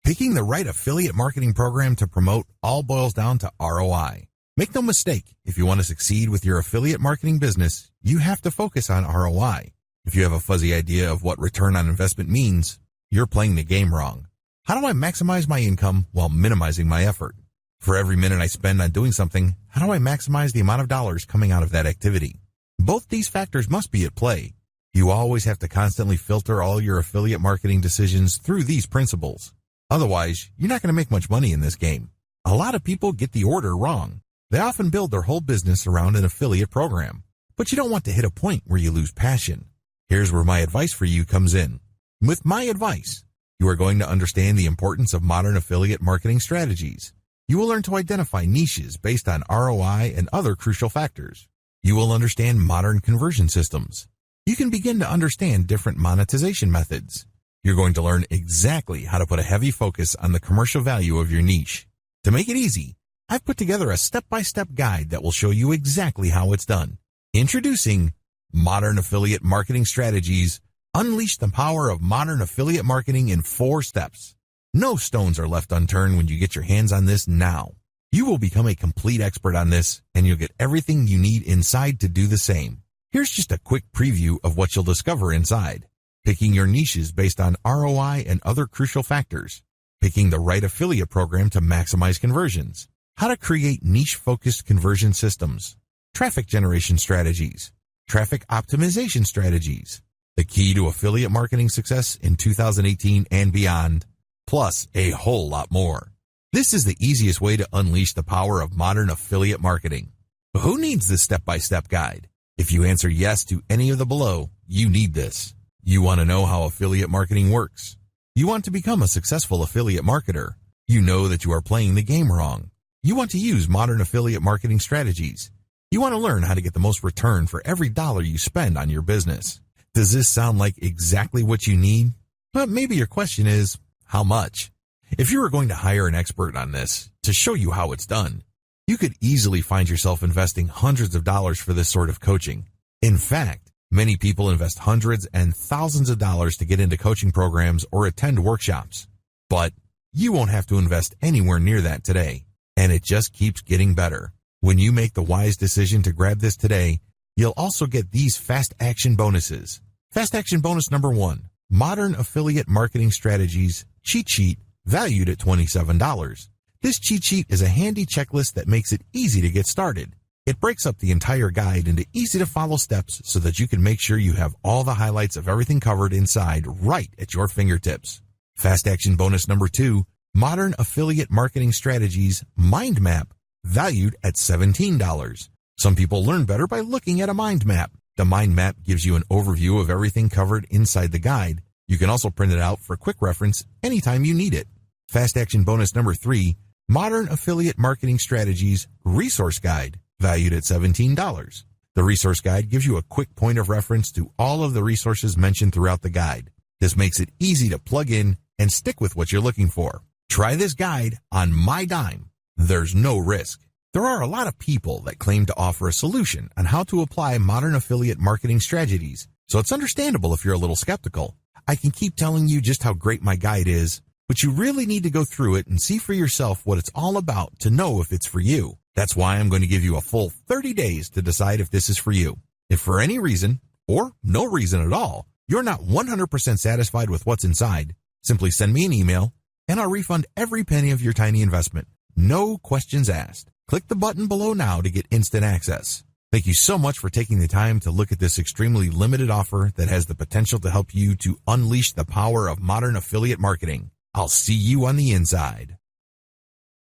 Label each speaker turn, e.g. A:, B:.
A: Picking the right affiliate marketing program to promote all boils down to ROI. Make no mistake, if you want to succeed with your affiliate marketing business, you have to focus on ROI. If you have a fuzzy idea of what return on investment means, you're playing the game wrong. How do I maximize my income while minimizing my effort? For every minute I spend on doing something, how do I maximize the amount of dollars coming out of that activity? Both these factors must be at play. You always have to constantly filter all your affiliate marketing decisions through these principles. Otherwise, you're not going to make much money in this game. A lot of people get the order wrong. They often build their whole business around an affiliate program. But you don't want to hit a point where you lose passion. Here's where my advice for you comes in. With my advice, you are going to understand the importance of modern affiliate marketing strategies. You will learn to identify niches based on ROI and other crucial factors. You will understand modern conversion systems. You can begin to understand different monetization methods. You're going to learn exactly how to put a heavy focus on the commercial value of your niche. To make it easy, I've put together a step-by-step guide that will show you exactly how it's done. Introducing Modern Affiliate Marketing Strategies. Unleash the power of modern affiliate marketing in 4 steps. No stones are left unturned when you get your hands on this now. You will become a complete expert on this, and you'll get everything you need inside to do the same. Here's just a quick preview of what you'll discover inside. Picking your niches based on ROI and other crucial factors. Picking the right affiliate program to maximize conversions. How to create niche-focused conversion systems. Traffic generation strategies. Traffic optimization strategies. The key to affiliate marketing success in 2018 and beyond. Plus a whole lot more. This is the easiest way to unleash the power of modern affiliate marketing. But who needs this step-by-step guide? If you answer yes to any of the below, you need this. You want to know how affiliate marketing works. You want to become a successful affiliate marketer. You know that you are playing the game wrong. You want to use modern affiliate marketing strategies. You want to learn how to get the most return for every dollar you spend on your business. Does this sound like exactly what you need? But maybe your question is, how much? If you were going to hire an expert on this to show you how it's done, you could easily find yourself investing hundreds of dollars for this sort of coaching. In fact, many people invest hundreds and thousands of dollars to get into coaching programs or attend workshops. But you won't have to invest anywhere near that today, and it just keeps getting better. When you make the wise decision to grab this today, you'll also get these fast action bonuses. Fast action bonus number 1, Modern Affiliate Marketing Strategies Cheat Sheet, valued at $27. This cheat sheet is a handy checklist that makes it easy to get started. It breaks up the entire guide into easy-to-follow steps so that you can make sure you have all the highlights of everything covered inside right at your fingertips. Fast action bonus number 2, Modern Affiliate Marketing Strategies Mind Map, valued at $17. Some people learn better by looking at a mind map. The mind map gives you an overview of everything covered inside the guide. You can also print it out for quick reference anytime you need it. Fast action bonus number 3, Modern Affiliate Marketing Strategies Resource Guide, valued at $17. The resource guide gives you a quick point of reference to all of the resources mentioned throughout the guide. This makes it easy to plug in and stick with what you're looking for. Try this guide on my dime. There's no risk. There are a lot of people that claim to offer a solution on how to apply modern affiliate marketing strategies, so it's understandable if you're a little skeptical. I can keep telling you just how great my guide is, but you really need to go through it and see for yourself what it's all about to know if it's for you. That's why I'm going to give you a full 30 days to decide if this is for you. If for any reason, or no reason at all, you're not 100% satisfied with what's inside, simply send me an email and I'll refund every penny of your tiny investment. No questions asked. Click the button below now to get instant access. Thank you so much for taking the time to look at this extremely limited offer that has the potential to help you to unleash the power of modern affiliate marketing. I'll see you on the inside.